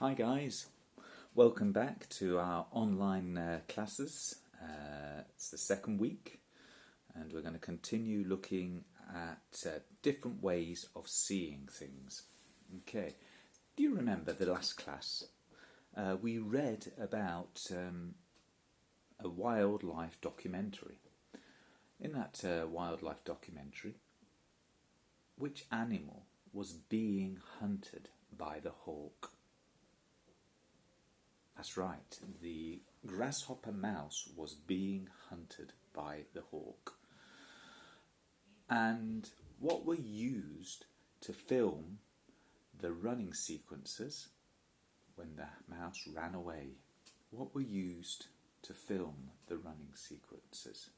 Hi guys, welcome back to our online classes. It's the second week and we're going to continue looking at different ways of seeing things. Okay, do you remember the last class? We read about a wildlife documentary. In that wildlife documentary, which animal was being hunted by the hawk? That's right, the grasshopper mouse was being hunted by the hawk. And what were used to film the running sequences when the mouse ran away? What were used to film the running sequences?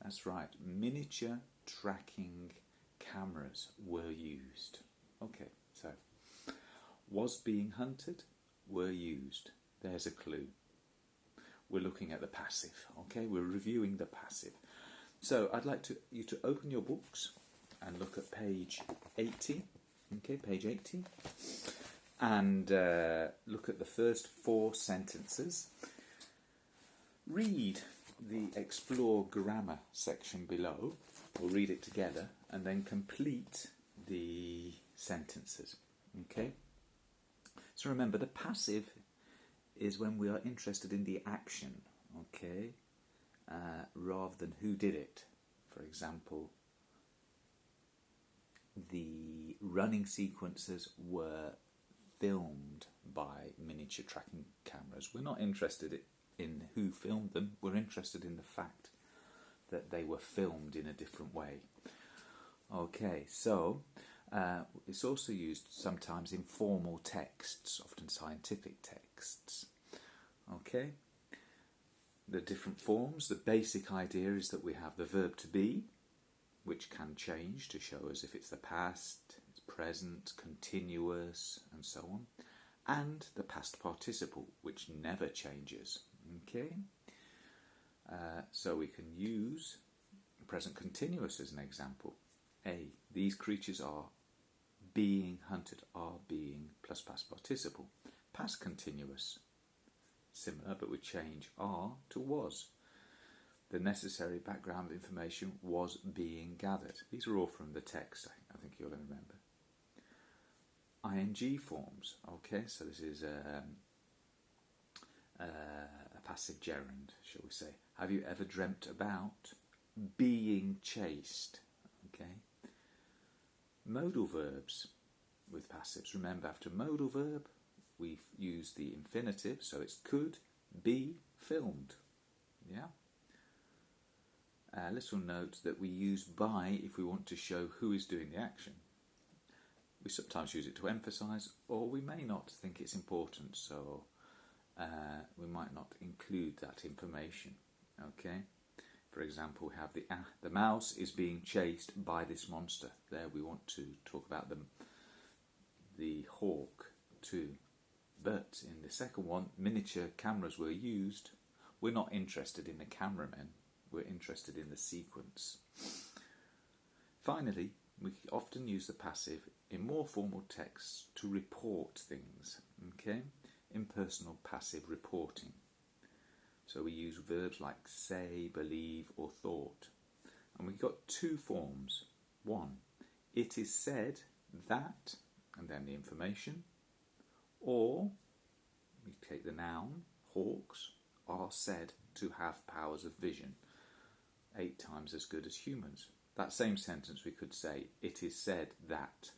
That's right, miniature tracking cameras were used. Okay, so was being hunted, were used. There's a clue. We're looking at the passive, okay? We're reviewing the passive. So I'd like you to open your books and look at page 80, okay, page 80, and look at the first 4 sentences. Read the Explore Grammar section below. We'll read it together and then complete the sentences, okay? So remember, the passive is when we are interested in the action, okay, rather than who did it. For example, the running sequences were filmed by miniature tracking cameras. We're not interested in who filmed them, we're interested in the fact that they were filmed in a different way. Okay, so it's also used sometimes in formal texts, often scientific texts. Okay, the different forms. The basic idea is that we have the verb to be, which can change to show us if it's the past, it's present, continuous, and so on, and the past participle, which never changes. Okay, so we can use present continuous as an example. A, these creatures are being hunted, are being plus past participle. Past continuous, similar, but we change are to was. The necessary background information was being gathered. These are all from the text, I think you'll remember. ING forms, okay, so this is a passive gerund, shall we say. Have you ever dreamt about being chased? Okay. Modal verbs with passives. Remember, after modal verb, we use the infinitive, so it's could be filmed. Yeah. Little note that we use by if we want to show who is doing the action. We sometimes use it to emphasise, or we may not think it's important, so we might not include that information. Okay. For example, we have the mouse is being chased by this monster. There we want to talk about the hawk too. But in the second one, miniature cameras were used. We're not interested in the cameramen. We're interested in the sequence. Finally, we often use the passive in more formal texts to report things. Okay? Impersonal passive reporting. So we use verbs like say, believe, or thought. And we've got 2 forms. 1, it is said that, and then the information. Or, we take the noun, hawks are said to have powers of vision, 8 times as good as humans. That same sentence we could say, it is said that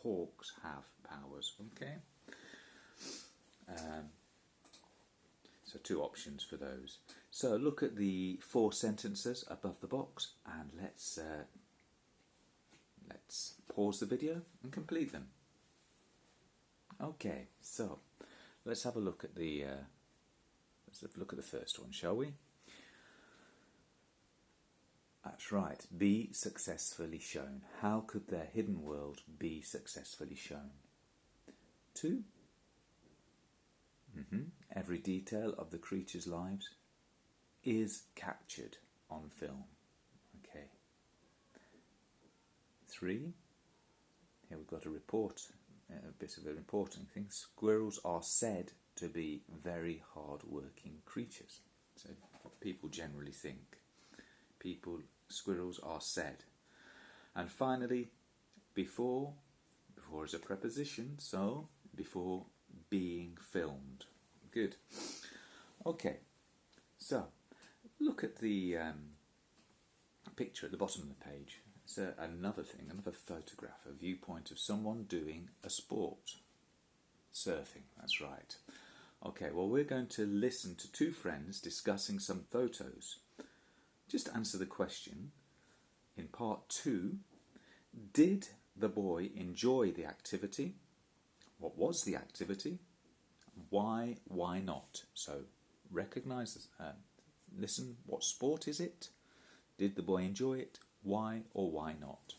hawks have powers. Okay? So 2 options for those. So look at the 4 sentences above the box and let's pause the video and complete them. Okay, so let's have a look at the first one, shall we? That's right. Be successfully shown. How could their hidden world be successfully shown? 2. Every detail of the creatures' lives is captured on film. Okay. 3. Here we've got a report a bit of an important thing. Squirrels are said to be very hard-working creatures. So what people generally think. Squirrels are said. And finally, before is a preposition, so before being filmed. Good. Okay, so look at the picture at the bottom of the page. It's another photograph, a viewpoint of someone doing a sport. Surfing, that's right. Okay, well, we're going to listen to two friends discussing some photos. Just answer the question in part 2. Did the boy enjoy the activity? What was the activity? Why not? So recognise, listen, what sport is it? Did the boy enjoy it? Why or why not?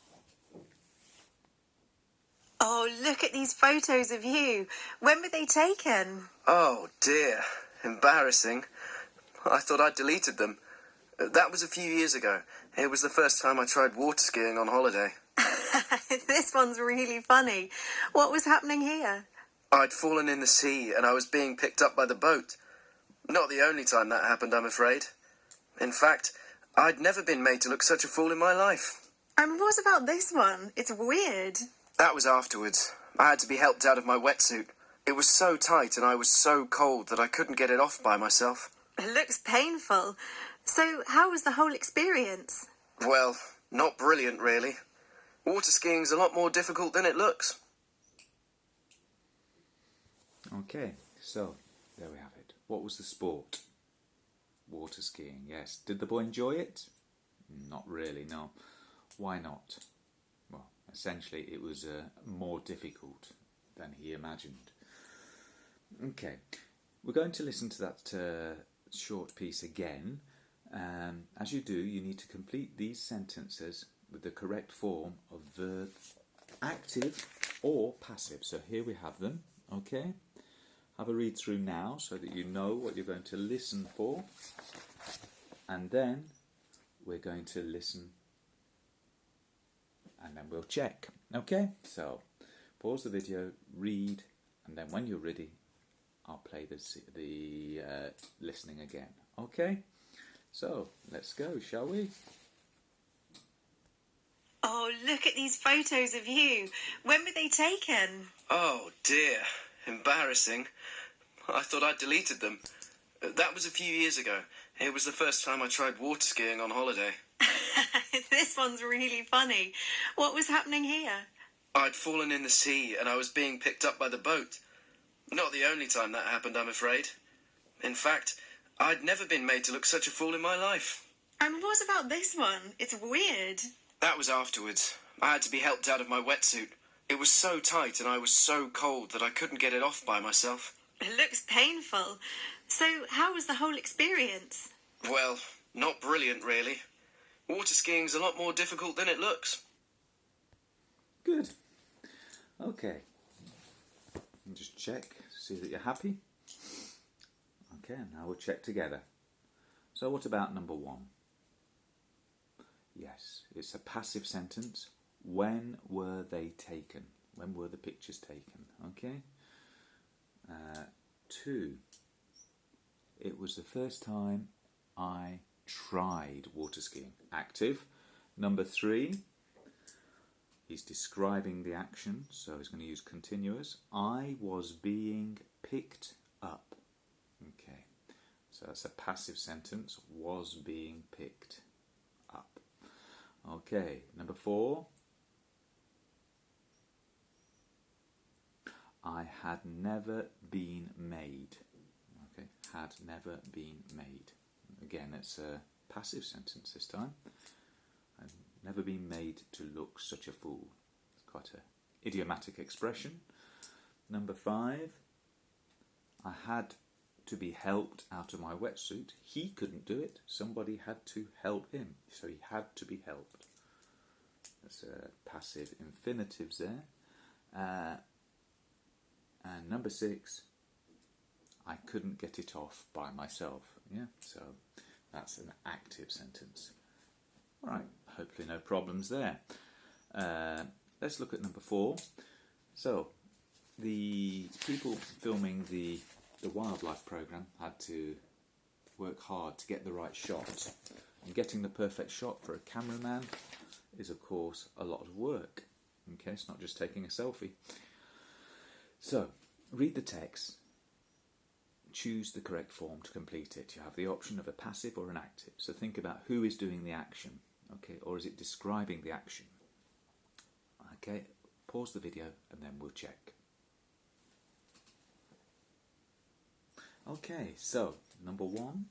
Oh, look at these photos of you. When were they taken? Oh dear, embarrassing. I thought I'd deleted them. That was a few years ago. It was the first time I tried water skiing on holiday. This one's really funny. What was happening here? I'd fallen in the sea and I was being picked up by the boat. Not the only time that happened, I'm afraid. In fact, I'd never been made to look such a fool in my life. And what about this one? It's weird. That was afterwards. I had to be helped out of my wetsuit. It was so tight and I was so cold that I couldn't get it off by myself. It looks painful. So how was the whole experience? Well, not brilliant, really. Water skiing's a lot more difficult than it looks. Okay, so there we have it. What was the sport? Water skiing, yes. Did the boy enjoy it? Not really, no. Why not? Well, essentially it was more difficult than he imagined. Okay, we're going to listen to that short piece again. As you do, you need to complete these sentences with the correct form of verb, active or passive. So here we have them, okay? Have a read through now so that you know what you're going to listen for. And then we're going to listen and then we'll check, okay? So pause the video, read, and then when you're ready, I'll play the listening again, okay? So let's go, shall we? Oh, look at these photos of you. When were they taken? Oh dear, embarrassing. I thought I'd deleted them. That was a few years ago. It was the first time I tried water skiing on holiday. This one's really funny. What was happening here? I'd fallen in the sea and I was being picked up by the boat. Not the only time that happened, I'm afraid. In fact, I'd never been made to look such a fool in my life. And what about this one? It's weird. That was afterwards. I had to be helped out of my wetsuit. It was so tight and I was so cold that I couldn't get it off by myself. It looks painful. So how was the whole experience? Well, not brilliant, really. Water skiing's a lot more difficult than it looks. Good. Okay. And just check, see that you're happy. Okay, now we'll check together. So what about number 1? Yes, it's a passive sentence. When were they taken? When were the pictures taken? Okay. 2. It was the first time I tried water skiing. Active. Number 3. He's describing the action, so he's going to use continuous. I was being picked up. Okay. So that's a passive sentence. Was being picked up. Okay. Number 4. I had never been made. Okay, had never been made. Again, it's a passive sentence this time. I'd never been made to look such a fool. It's quite an idiomatic expression. Number 5. I had to be helped out of my wetsuit. He couldn't do it. Somebody had to help him. So he had to be helped. That's passive infinitives there. And number 6, I couldn't get it off by myself. Yeah, so that's an active sentence. All right, hopefully no problems there. Let's look at number 4. So, the people filming the wildlife program had to work hard to get the right shot. And getting the perfect shot for a cameraman is, of course, a lot of work. Okay, it's not just taking a selfie. So, read the text. Choose the correct form to complete it. You have the option of a passive or an active. So think about who is doing the action, okay, or is it describing the action? Okay, pause the video and then we'll check. Okay, so number 1,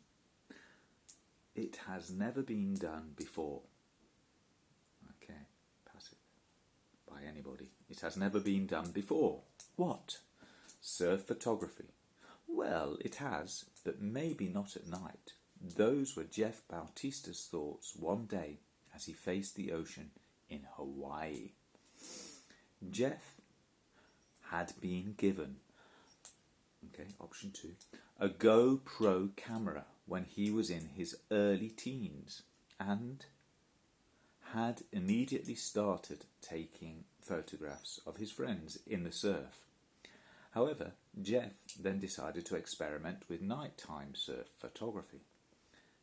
it has never been done before. Okay, passive, by anybody. It has never been done before. What? Surf photography. Well, it has, but maybe not at night. Those were Jeff Bautista's thoughts one day as he faced the ocean in Hawaii. Jeff had been given, okay, option 2, a GoPro camera when he was in his early teens and had immediately started taking photographs of his friends in the surf. However, Jeff then decided to experiment with nighttime surf photography.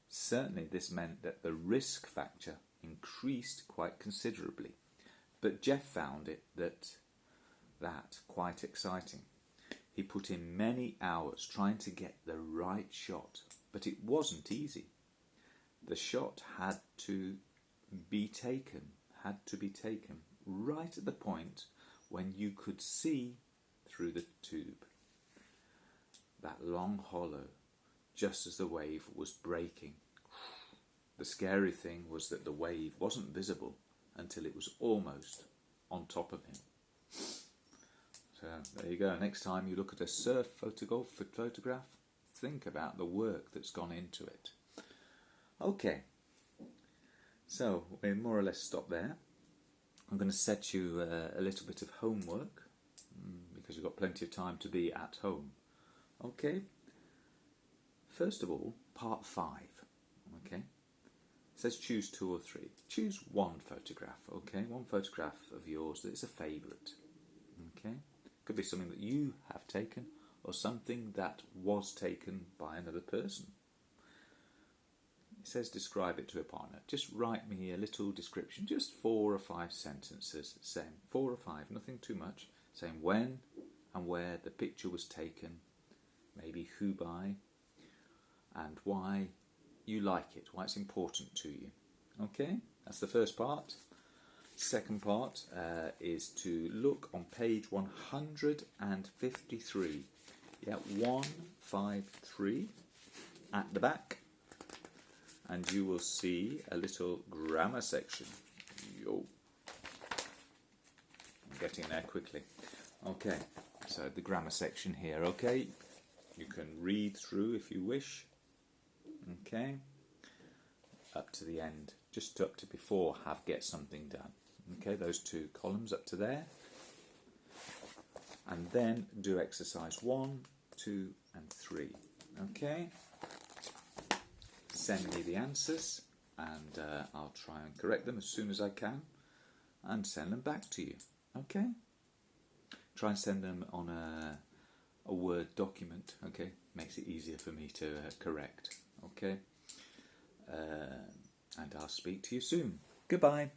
Certainly this meant that the risk factor increased quite considerably, but Jeff found that quite exciting. He put in many hours trying to get the right shot, but it wasn't easy. The shot had to be taken right at the point when you could see through the tube, that long hollow, just as the wave was breaking. The scary thing was that the wave wasn't visible until it was almost on top of him. So there you go. Next time you look at a surf photograph, think about the work that's gone into it. Okay, so we more or less stop there. I'm going to set you a little bit of homework because you've got plenty of time to be at home. Okay, first of all, part 5. Okay, it says choose 2 or 3. Choose one photograph. Okay, one photograph of yours that is a favourite. Okay, could be something that you have taken or something that was taken by another person. It says describe it to a partner. Just write me a little description, just 4 or 5 sentences, saying 4 or 5, nothing too much, saying when and where the picture was taken, maybe who by, and why you like it, why it's important to you. Okay, that's the first part. Second part is to look on page 153. Yeah, 153 at the back. And you will see a little grammar section. Yo. I'm getting there quickly. Okay, so the grammar section here, okay? You can read through if you wish. Okay? Up to the end, just up to before have get something done. Okay, those 2 columns up to there. And then do exercise 1, 2 and 3. Okay? Send me the answers and I'll try and correct them as soon as I can and send them back to you. Okay? Try and send them on a Word document. Okay? Makes it easier for me to correct. Okay? And I'll speak to you soon. Goodbye.